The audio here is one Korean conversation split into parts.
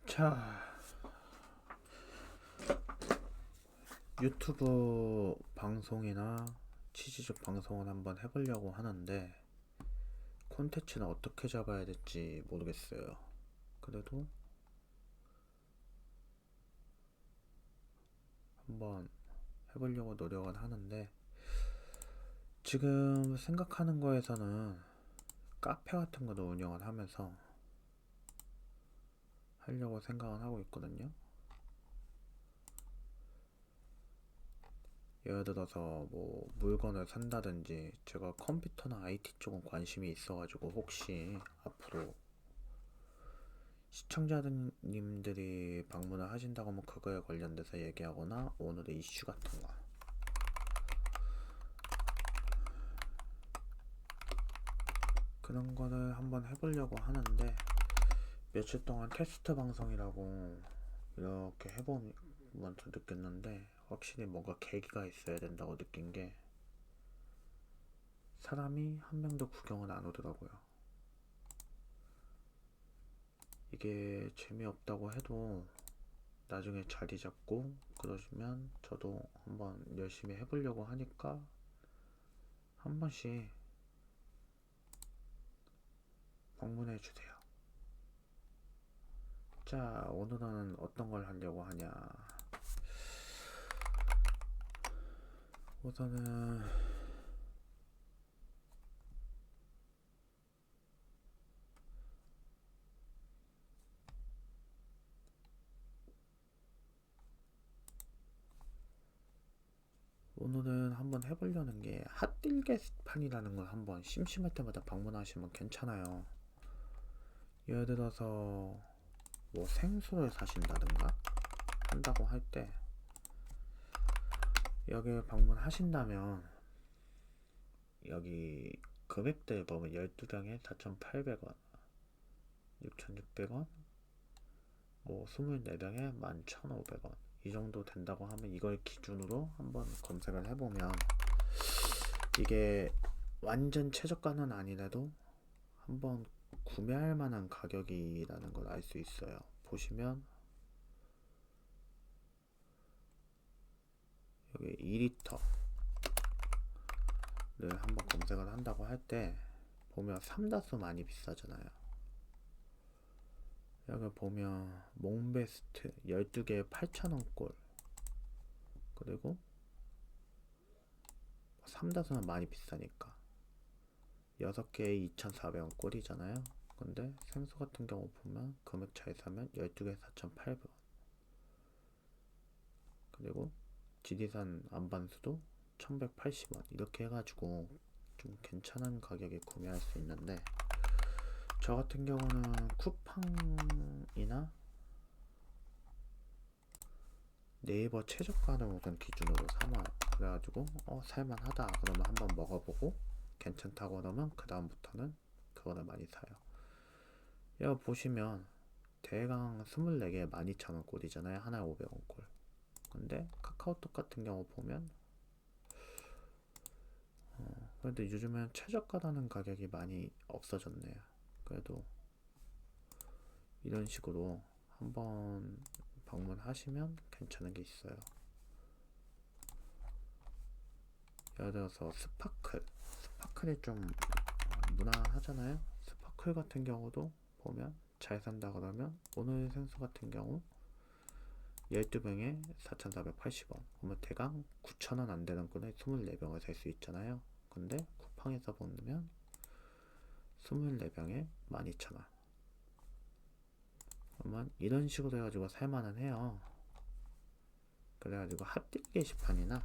자, 유튜브 방송이나 취지적 방송을 한번 해보려고 하는데 콘텐츠는 어떻게 잡아야 될지 모르겠어요. 그래도 한번 해보려고 노력은 하는데 지금 생각하는 거에서는 카페 같은 거도 운영을 하면서 하려고 생각은 하고 있거든요. 예를 들어서 뭐 물건을 산다든지, 제가 컴퓨터나 IT 쪽은 관심이 있어가지고 혹시 앞으로 시청자님들이 방문을 하신다고 하면 그거에 관련돼서 얘기하거나 오늘의 이슈 같은 거 그런 거를 한번 해보려고 하는데, 며칠 동안 테스트 방송이라고 이렇게 해보면서 느꼈는데 확실히 뭔가 계기가 있어야 된다고 느낀 게, 사람이 한 명도 구경을 안 오더라고요. 이게 재미없다고 해도 나중에 자리 잡고 그러시면 저도 한번 열심히 해보려고 하니까 한 번씩 방문해 주세요. 자, 오늘은 어떤 걸 하려고 하냐. 우선은 한번 해보려는 게, 핫딜 게시판이라는 걸 한번 심심할 때마다 방문하시면 괜찮아요. 예를 들어서 뭐 생수를 사신다든가 한다고 할 때 여기 방문하신다면, 여기 금액들 보면 12병에 4,800원, 6,600원, 뭐 24병에 11,500원 이 정도 된다고 하면, 이걸 기준으로 한번 검색을 해보면 이게 완전 최저가는 아니라도 한번 구매할 만한 가격이라는 걸 알 수 있어요. 보시면 여기 2리터를 한번 검색을 한다고 할 때 보면 삼다수 많이 비싸잖아요. 여기 보면 몽베스트 12개에 8,000원꼴, 그리고 삼다수는 많이 비싸니까 6개에 2,400원 꼴이잖아요. 근데 생수 같은 경우 보면 금액 차이 사면 12개에 4,800원, 그리고 지리산 안반수도 1,180원 이렇게 해가지고 좀 괜찮은 가격에 구매할 수 있는데, 저 같은 경우는 쿠팡이나 네이버 최저가를 우선 기준으로 삼아요. 그래가지고 살만하다 그러면 한번 먹어보고 괜찮다고 그러면 그 다음부터는 그거를 많이 사요. 여기 보시면 대강 24개에 12,000원 꼴이잖아요. 하나에 500원 꼴. 근데 카카오톡 같은 경우 보면 그래도 요즘엔 최저가라는 가격이 많이 없어졌네요. 그래도 이런 식으로 한번 방문하시면 괜찮은 게 있어요. 예를 들어서 스파클이 좀 무난하잖아요. 스파클 같은 경우도 보면 잘 산다 그러면 오늘 생수 같은 경우 12병에 4,480원, 그러면 대강 9,000원 안 되는 끈에 24병을 살 수 있잖아요. 근데 쿠팡에서 보면 24병에 12,000원. 그러면 이런 식으로 해가지고 살만은 해요. 그래가지고 핫딜 게시판이나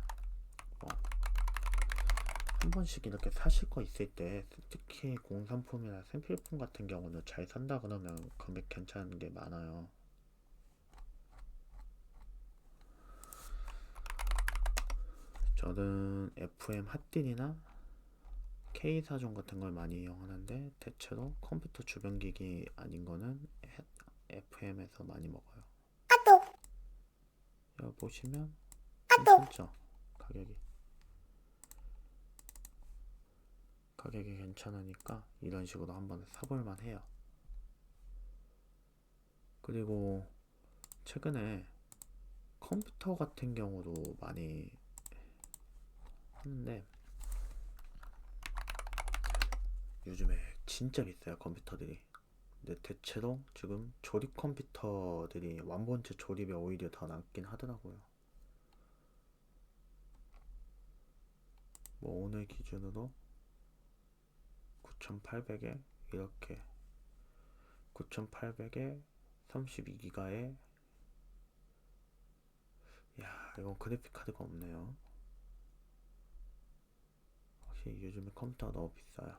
한 번씩 이렇게 사실 거 있을 때, 특히 공산품이나 생필품 같은 경우는 잘 산다 그러면 금액 괜찮은 게 많아요. 저는 FM 핫딜이나 K사종 같은 걸 많이 이용하는데, 대체로 컴퓨터 주변기기 아닌 거는 FM에서 많이 먹어요. 여기 보시면 괜찮죠? 가격이 괜찮으니까 이런 식으로 한번 사볼만 해요. 그리고 최근에 컴퓨터 같은 경우도 많이 하는데 요즘에 진짜 비싸요 컴퓨터들이. 근데 대체로 지금 조립 컴퓨터들이 완본체 조립에 오히려 더 낫긴 하더라고요. 뭐 오늘 기준으로 9800에 이렇게 9800에 32기가에 야 이건 그래픽 카드가 없네요. 확실히 요즘에 컴퓨터가 너무 비싸요.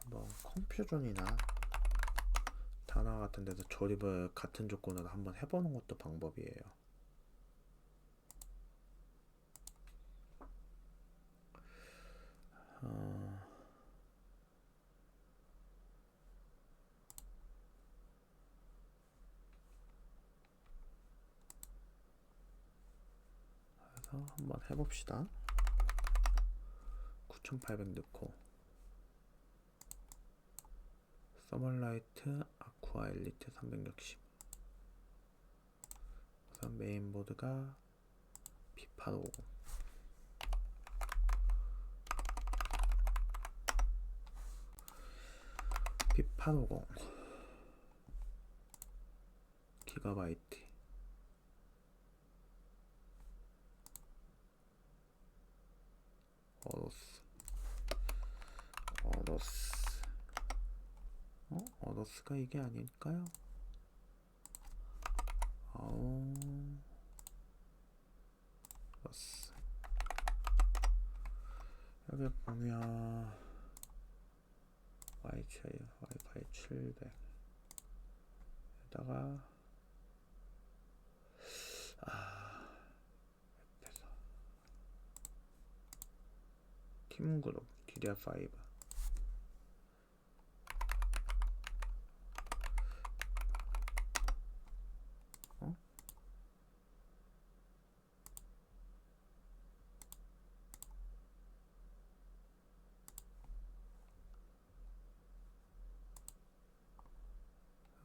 한번 컴퓨전이나 다나 같은 데서 조립을 같은 조건으로 한번 해보는 것도 방법이에요. 그래서 한번 해봅시다. 9800 넣고 서멀라이트 아쿠아 엘리트 360. 우선 메인보드가 P850. P850 기가바이트. 어로스 어로스가 이게 아닐까요? 어로스. 여기 보면 와이파이 700 에다가 팀그룹 DDR5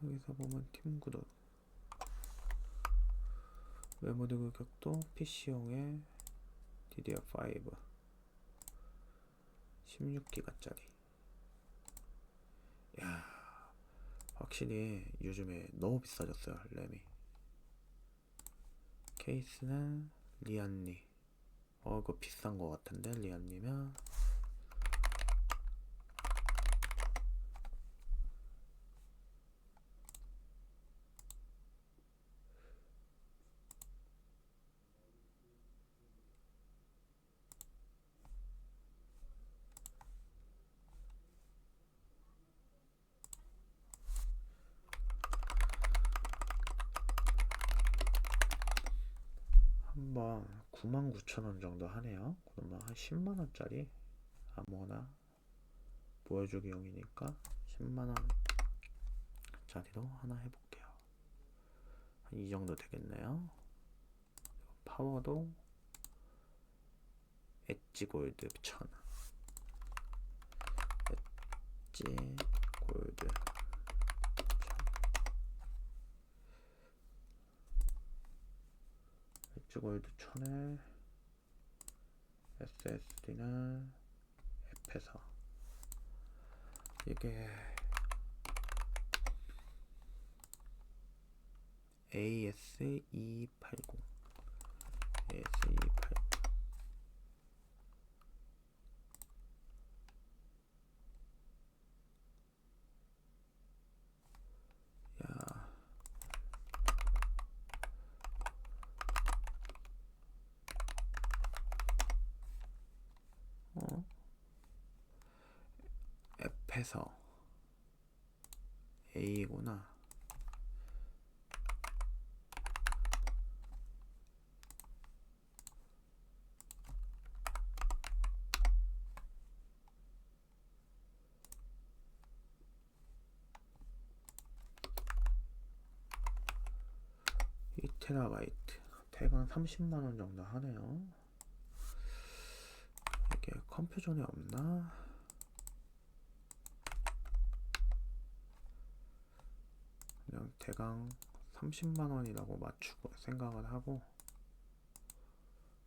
여기서 보면 팀그룹 메모리 규격도 PC용의 DDR5 16기가짜리. 야 확실히 요즘에 너무 비싸졌어요 램이. 케이스는 리안리. 이거 비싼 거 같은데 리안리면. 한번 99,000원 정도 하네요. 그러면 한 10만원짜리 아무거나 보여주기용이니까 10만원짜리로 하나 해볼게요. 한 이 정도 되겠네요. 파워도 엣지골드 1000. 엣지골드 엣지골드 1000에 SSD는 앱에서 이게 AS280 AS280 야 앱에서 A구나. 테라바이트 대강 30만원 정도 하네요. 이게 컴퓨전에 없나? 그냥 대강 30만원이라고 맞추고 생각을 하고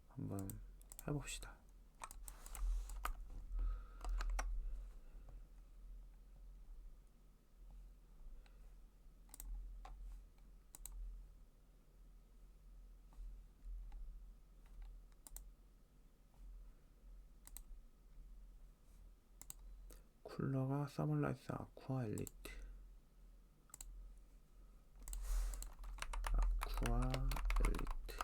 한번 해봅시다. 쿨러가 서멀라이스 아쿠아 엘리트, 아쿠아 엘리트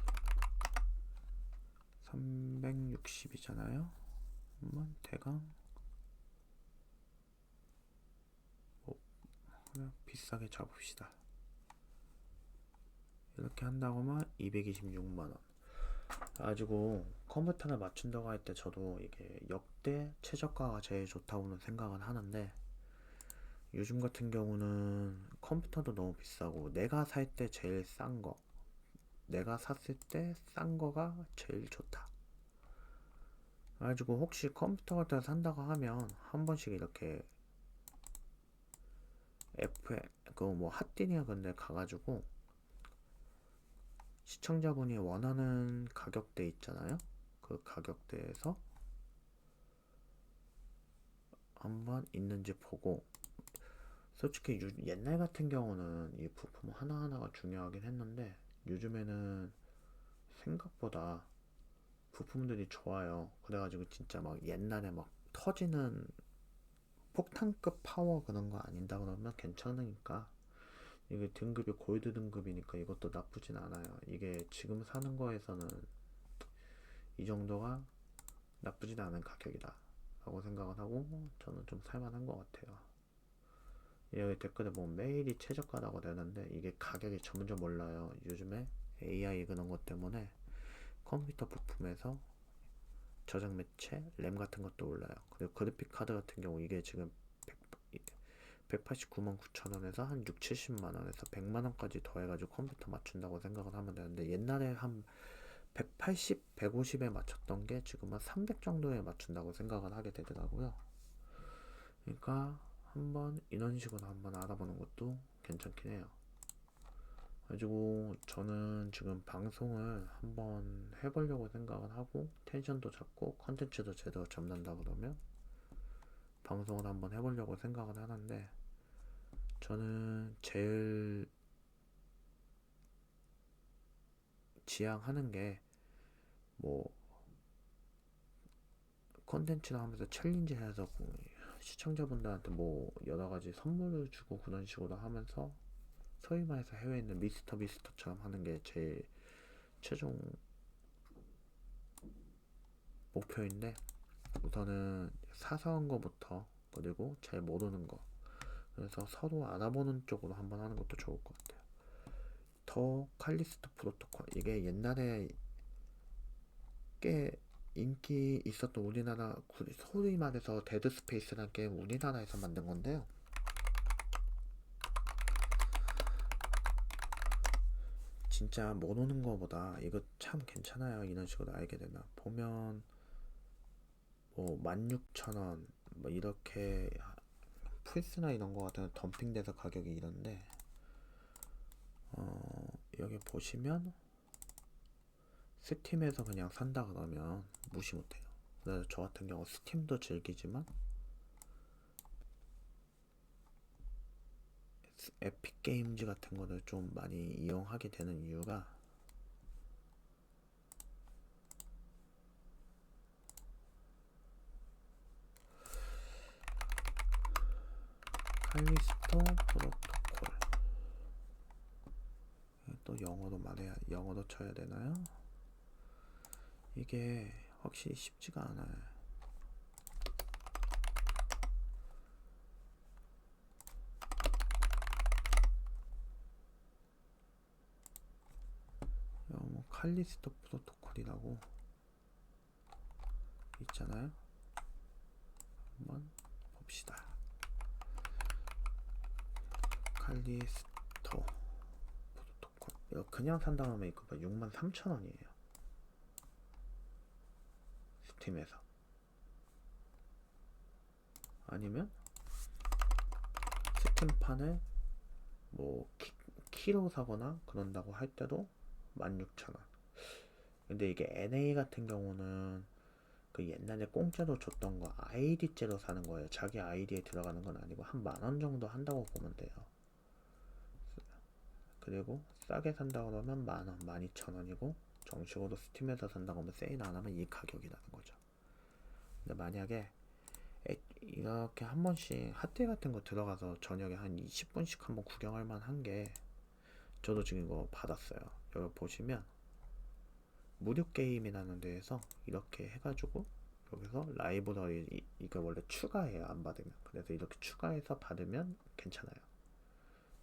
360이잖아요. 한번 대강 그냥 비싸게 잡읍시다. 이렇게 한다고 하면 226만원. 가지고 컴퓨터를 맞춘다고 할 때 저도 이게 역대 최저가가 제일 좋다고는 생각은 하는데, 요즘 같은 경우는 컴퓨터도 너무 비싸고 내가 살 때 제일 싼 거, 내가 샀을 때 싼 거가 제일 좋다. 가지고 혹시 컴퓨터 같은 거 산다고 하면 한 번씩 이렇게 뭐 핫딜이나 그런 데 가가지고 시청자분이 원하는 가격대 있잖아요. 그 가격대에서 한번 있는지 보고, 솔직히 옛날 같은 경우는 이 부품 하나하나가 중요하긴 했는데 요즘에는 생각보다 부품들이 좋아요. 그래가지고 진짜 막 옛날에 막 터지는 폭탄급 파워 그런 거 아닌다 그러면 괜찮으니까, 이게 등급이 골드 등급이니까 이것도 나쁘진 않아요. 이게 지금 사는 거에서는 이 정도가 나쁘진 않은 가격이다 라고 생각을 하고 저는 좀 살만한 것 같아요. 여기 댓글에 뭐 메일이 최저가라고 되는데 이게 가격이 점점 올라요. 요즘에 AI 그런 것 때문에 컴퓨터 부품에서 저장 매체, 램 같은 것도 올라요. 그리고 그래픽 카드 같은 경우 이게 지금 189만 9천원에서 한 6, 70만원에서 100만원까지 더해가지고 컴퓨터 맞춘다고 생각을 하면 되는데, 옛날에 한 180, 150에 맞췄던 게 지금은 300 정도에 맞춘다고 생각을 하게 되더라고요. 그러니까 한번 이런 식으로 한번 알아보는 것도 괜찮긴 해요. 그래가지고 저는 지금 방송을 한번 해보려고 생각을 하고, 텐션도 잡고 컨텐츠도 제대로 잡는다 그러면 방송을 한번 해보려고 생각을 하는데, 저는 제일 지향하는 게 뭐 컨텐츠를 하면서 챌린지 해서 시청자분들한테 뭐 여러가지 선물을 주고 그런 식으로 하면서 소위 말해서 해외에 있는 미스터 비스터처럼 하는 게 제 최종 목표인데, 우선은 사소한 거부터, 그리고 잘 모르는 거, 그래서 서로 알아보는 쪽으로 한번 하는 것도 좋을 것 같아요. 더 칼리스토 프로토콜, 이게 옛날에 꽤 인기 있었던 우리나라, 소위 말해서 데드 스페이스라는 게임 우리나라에서 만든 건데요. 진짜 모르는 거보다 이거 참 괜찮아요. 이런 식으로 알게 되면 보면 뭐 16,000원 뭐 이렇게, 플스나 이런 거 같은 덤핑돼서 가격이 이런데, 여기 보시면 스팀에서 그냥 산다 그러면 무시 못해요. 그래서 저 같은 경우 스팀도 즐기지만 에픽 게임즈 같은 거를 좀 많이 이용하게 되는 이유가, 칼리스토 프로토콜, 또 영어로 영어로 쳐야 되나요? 이게 확실히 쉽지가 않아요. 뭐 칼리스토 프로토콜이라고 있잖아요. 한번 봅시다. 칼리스토 프로토콜, 이거 그냥 산다고 하면 이거 63,000원이에요 스팀에서. 아니면 스팀판을 뭐 키로 사거나 그런다고 할 때도 16,000원. 근데 이게 NA 같은 경우는 그 옛날에 공짜로 줬던 거 아이디째로 사는 거예요. 자기 아이디에 들어가는 건 아니고 한 10,000원 정도 한다고 보면 돼요. 그리고 싸게 산다 그러면 10,000원, 12,000원이고 정식으로 스팀에서 산다고 하면 세일 안 하면 이 가격이라는 거죠. 근데 만약에 이렇게 한 번씩 핫딜 같은 거 들어가서 저녁에 한 20분씩 한번 구경할 만한 게, 저도 지금 이거 받았어요. 여기 보시면 무료 게임이라는 데에서 이렇게 해가지고 여기서 라이브러리 이거 원래 추가해요, 안 받으면. 그래서 이렇게 추가해서 받으면 괜찮아요.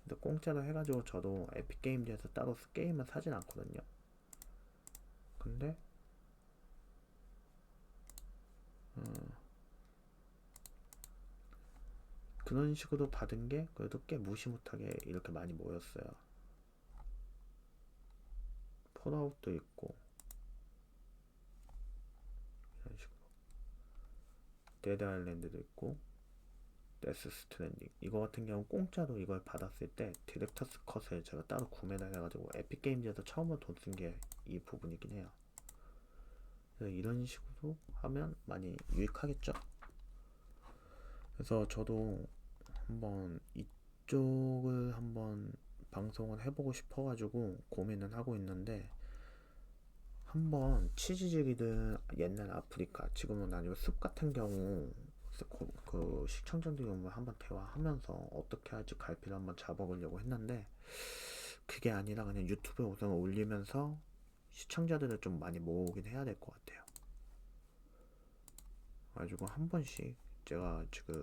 근데 공짜로 해가지고 저도 에픽게임즈에서 따로 게임은 사진 않거든요. 근데 그런 식으로 받은 게 그래도 꽤 무시 못하게 이렇게 많이 모였어요. 폴아웃도 있고 이런 식으로 데드 아일랜드도 있고 데스 스트랜딩, 이거 같은 경우 공짜로 이걸 받았을 때 디렉터스 컷을 제가 따로 구매를 해가지고 에픽게임즈에서 처음으로 돈 쓴 게 이 부분이긴 해요. 그래서 이런 식으로 하면 많이 유익하겠죠. 그래서 저도 한번 이쪽을 한번 방송을 해보고 싶어가지고 고민을 하고 있는데, 한번 치즈직이든 옛날 아프리카, 지금은 아니고 숲 같은 경우 그 시청자들 경우 한번 대화하면서 어떻게 할지 갈피를 한번 잡아보려고 했는데, 그게 아니라 그냥 유튜브에 우선 올리면서 시청자들을 좀 많이 모으긴 해야 될 것 같아요. 가지고 한 번씩 제가 지금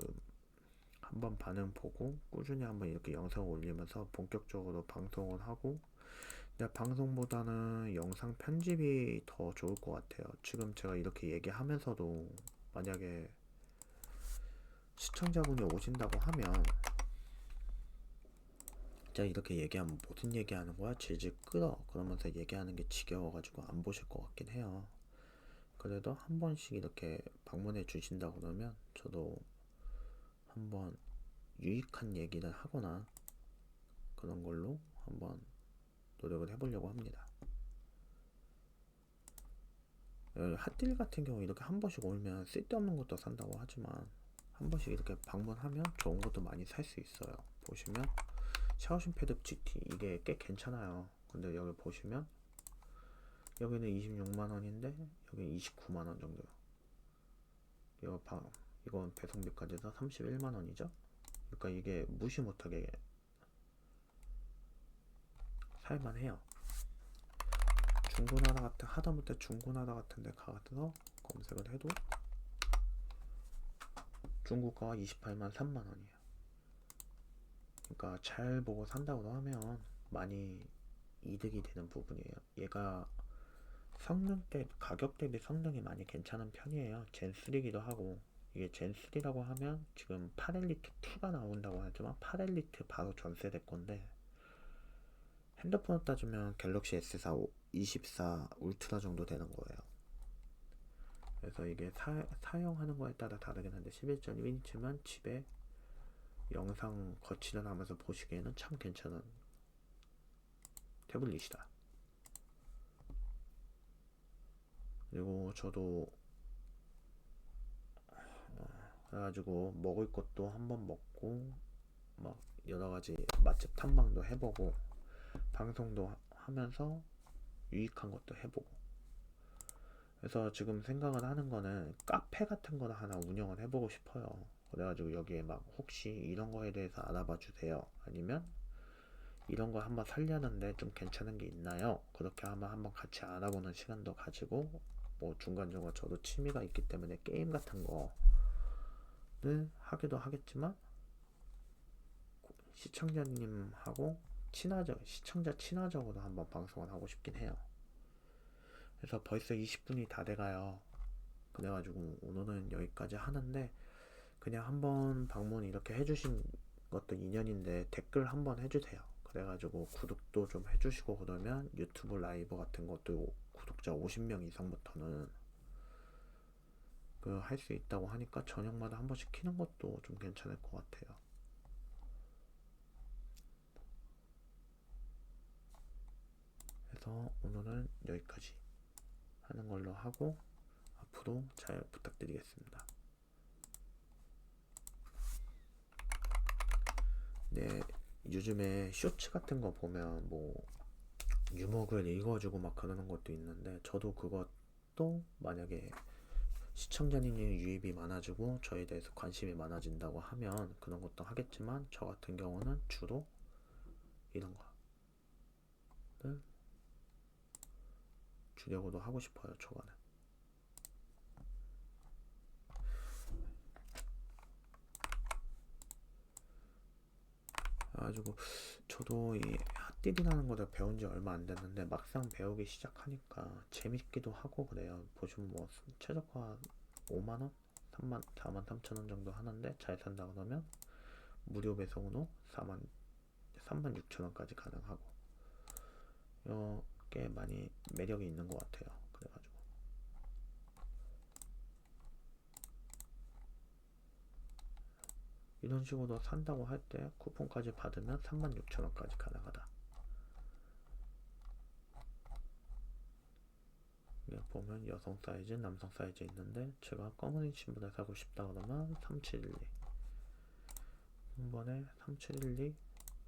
한번 반응 보고 꾸준히 한번 이렇게 영상을 올리면서 본격적으로 방송을 하고, 근데 방송보다는 영상 편집이 더 좋을 것 같아요. 지금 제가 이렇게 얘기하면서도 만약에 시청자분이 오신다고 하면 제가 이렇게 얘기하면 무슨 얘기하는 거야? 질질 끌어. 그러면서 얘기하는 게 지겨워가지고 안 보실 것 같긴 해요. 그래도 한 번씩 이렇게 방문해 주신다 그러면 저도 한번 유익한 얘기를 하거나 그런 걸로 한번 노력을 해보려고 합니다. 핫딜 같은 경우 이렇게 한 번씩 오면 쓸데없는 것도 산다고 하지만 한 번씩 이렇게 방문하면 좋은 것도 많이 살 수 있어요. 보시면 샤오신 패드 GT 이게 꽤 괜찮아요. 근데 여기 보시면 여기는 26만원인데 여기는 29만원 정도요. 이건 배송비까지 해서 31만원이죠. 그러니까 이게 무시 못하게 살만해요. 중고나라 같은, 하다못해 중고나라 같은 데 가서 검색을 해도 중고가가 28만 3만원이에요. 그러니까 잘 보고 산다고 하면 많이 이득이 되는 부분이에요. 얘가 성능 대 가격 대비 성능이 많이 괜찮은 편이에요. 젠3기도 하고, 이게 젠3라고 하면 지금 8엘리트 2가 나온다고 하지만 8엘리트 바로 전세대 건데, 핸드폰으로 따지면 갤럭시 S4 24 울트라 정도 되는 거예요. 그래서 이게 사용하는 거에 따라 다르긴 한데 11.1인치만 집에 영상 거치를 하면서 보시기에는 참 괜찮은 태블릿이다. 그리고 저도 그래가지고 먹을 것도 한번 먹고 막 여러가지 맛집 탐방도 해보고 방송도 하면서 유익한 것도 해보고, 그래서 지금 생각을 하는 거는 카페 같은 거를 하나 운영을 해보고 싶어요. 그래가지고 여기에 막 혹시 이런 거에 대해서 알아봐 주세요, 아니면 이런 거 한번 살려는데 좀 괜찮은 게 있나요? 그렇게 하면 한번 같이 알아보는 시간도 가지고, 뭐 중간중간 저도 취미가 있기 때문에 게임 같은 거를 하기도 하겠지만 시청자님하고 시청자 친화적으로 한번 방송을 하고 싶긴 해요. 그래서 벌써 20분이 다 돼가요. 그래가지고 오늘은 여기까지 하는데, 그냥 한번 방문 이렇게 해주신 것도 인연인데 댓글 한번 해주세요. 그래가지고 구독도 좀 해주시고, 그러면 유튜브 라이브 같은 것도 구독자 50명 이상부터는 그 그 할 수 있다고 하니까 저녁마다 한 번씩 키는 것도 좀 괜찮을 것 같아요. 그래서 오늘은 여기까지 하는 걸로 하고 앞으로 잘 부탁드리겠습니다. 네, 요즘에 쇼츠 같은 거 보면 뭐 유머글 읽어주고 막 그러는 것도 있는데, 저도 그것도 만약에 시청자님의 유입이 많아지고 저에 대해서 관심이 많아진다고 하면 그런 것도 하겠지만, 저 같은 경우는 주로 이런 거를 주려고도 하고 싶어요. 초반에. 그래가지고 저도 이 핫딜이라는 거를 배운 지 얼마 안 됐는데 막상 배우기 시작하니까 재밌기도 하고 그래요. 보시면 뭐 최저가 5만원? 4만 3천원 정도 하는데, 잘 산다 그러면 무료 배송으로 3만 6천원까지 가능하고, 꽤 많이 매력이 있는 것 같아요. 그래가지고 이런 식으로 산다고 할 때 쿠폰까지 받으면 3만 6천원까지 가능하다. 보면 여성 사이즈, 남성 사이즈 있는데, 제가 검은 신분을 사고 싶다 그러면 3712, 한 번에 3712,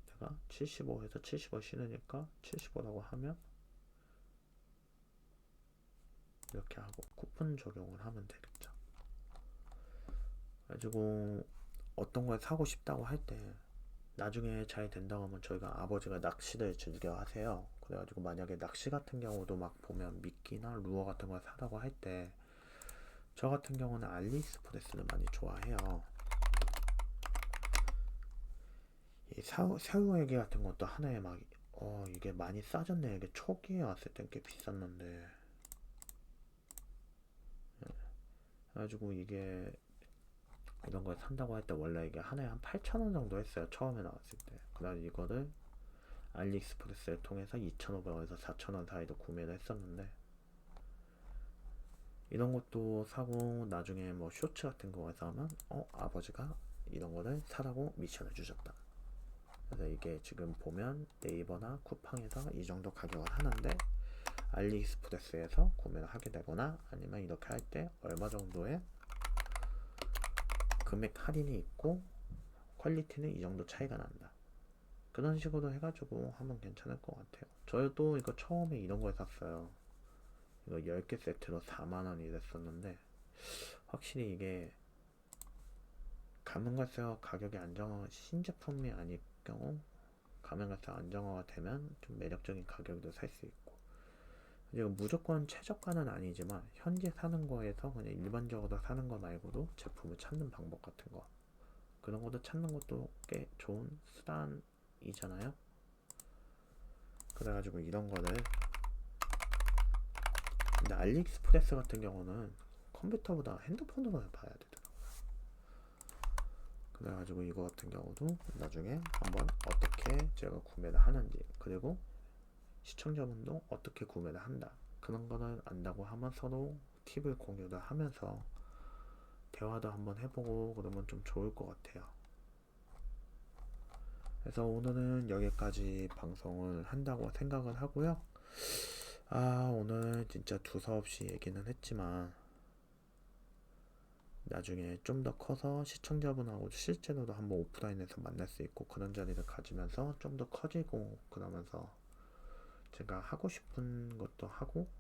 제가 75에서 75 신으니까 75라고 하면 이렇게 하고 쿠폰 적용을 하면 되겠죠. 그래가지고 어떤 걸 사고 싶다고 할 때 나중에 잘 된다고 하면, 저희가 아버지가 낚시를 즐겨 하세요. 그래가지고 만약에 낚시 같은 경우도 막 보면 미끼나 루어 같은 걸 사라고 할 때, 저 같은 경우는 알리익스프레스를 많이 좋아해요. 이 새우 애기 같은 것도 하나에 막 이게 많이 싸졌네. 이게 초기에 왔을 땐 꽤 비쌌는데, 그래가지고 이게 이런 걸 산다고 할 때 원래 이게 하나에 한 8,000원 정도 했어요. 처음에 나왔을 때. 그래서 이거를 알리익스프레스를 통해서 2,500원에서 4,000원 사이로 구매를 했었는데, 이런 것도 사고 나중에 뭐 쇼츠 같은 거에서 하면 아버지가 이런 거를 사라고 미션을 주셨다. 그래서 이게 지금 보면 네이버나 쿠팡에서 이 정도 가격을 하는데, 알리익스프레스에서 구매를 하게 되거나 아니면 이렇게 할 때 얼마 정도의 금액 할인이 있고 퀄리티는 이 정도 차이가 난다. 그런 식으로 해가지고 하면 괜찮을 것 같아요. 저도 이거 처음에 이런 걸 샀어요. 이거 10개 세트로 4만원 이랬었는데, 확실히 이게 가면 갈수록 가격이 신제품이 아닐 경우 가면 갈수록 안정화가 되면 좀 매력적인 가격으로 살 수 있고, 이거 무조건 최저가는 아니지만 현재 사는 거에서 그냥 일반적으로 사는 거 말고도 제품을 찾는 방법 같은 거, 그런 것도 찾는 것도 꽤 좋은 수단이잖아요. 그래가지고 이런 거를, 근데 알리익스프레스 같은 경우는 컴퓨터보다 핸드폰으로 봐야 되더라고요. 그래가지고 이거 같은 경우도 나중에 한번 어떻게 제가 구매를 하는지, 그리고 시청자분도 어떻게 구매를 한다, 그런 거를 안다고 하면 서로 팁을 공유를 하면서 대화도 한번 해보고 그러면 좀 좋을 것 같아요. 그래서 오늘은 여기까지 방송을 한다고 생각을 하고요. 오늘 진짜 두서없이 얘기는 했지만, 나중에 좀 더 커서 시청자분하고 실제로도 한번 오프라인에서 만날 수 있고 그런 자리를 가지면서 좀 더 커지고, 그러면서 제가 하고 싶은 것도 하고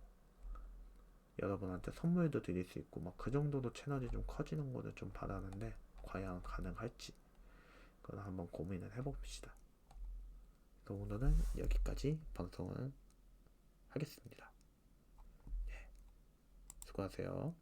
여러분한테 선물도 드릴 수 있고 막 그 정도로 채널이 좀 커지는 거를 좀 바라는데, 과연 가능할지 그걸 한번 고민을 해봅시다. 그래서 오늘은 여기까지 방송을 하겠습니다. 수고하세요.